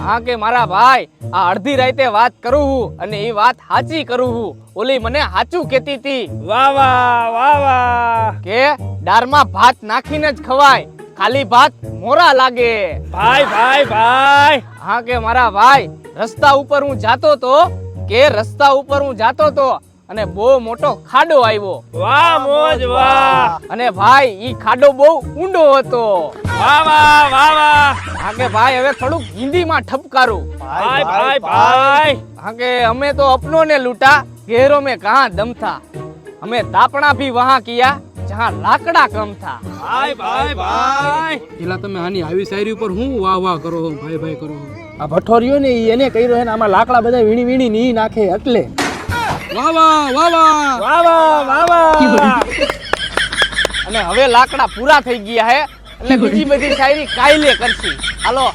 હા કે મારા ભાઈ આ અડધી રાતે વાત કરું હું અને એ વાત સાચી કરું હું. ઓલી મને સાચું કહેતી હતી વાહ વાહ વાહ વાહ. કે દાળમાં ભાત નાખીને જ ખવાય, ખાલી ભાત મોરા લાગે. ભાઈ ભાઈ ભાઈ. હા કે મારા ભાઈ રસ્તા ઉપર હું જાતો તો અને બહુ મોટો ખાડો આવ્યો. વાહ મોજ વાહ. અને ભાઈ ઈ ખાડો બહુ ઊંડો હતો. વાહ વાહ વાહ વાહ. હા કે ભાઈ હવે થોડુંક હિન્દીમાં ઠપકારું. ભાઈ ભાઈ ભાઈ. હા કે અમે તો अपनों ने लूटा गहरों में कहाँ दम था, हमें दापણા भी वहाँ किया जहाँ लाकડા कम था. ભાઈ ભાઈ ભાઈ. પેલા તમે આની આવી શાયરી ઉપર હું વાહ વાહ કરો છો, ભાઈ ભાઈ કરો છો. આ ભઠોરિયો ને ઈ એને કર્યો હે ને આમાં લાકડા બધા વીણી વીણી ની નાખે એટલે વાહ વાહ વાહ વાહ. વાહ વાહ વાહ વાહ. અને હવે લાકડા પૂરા થઈ ગયા હે એટલે બીજી બધી શાયરી કાયલે કરશી. હાલો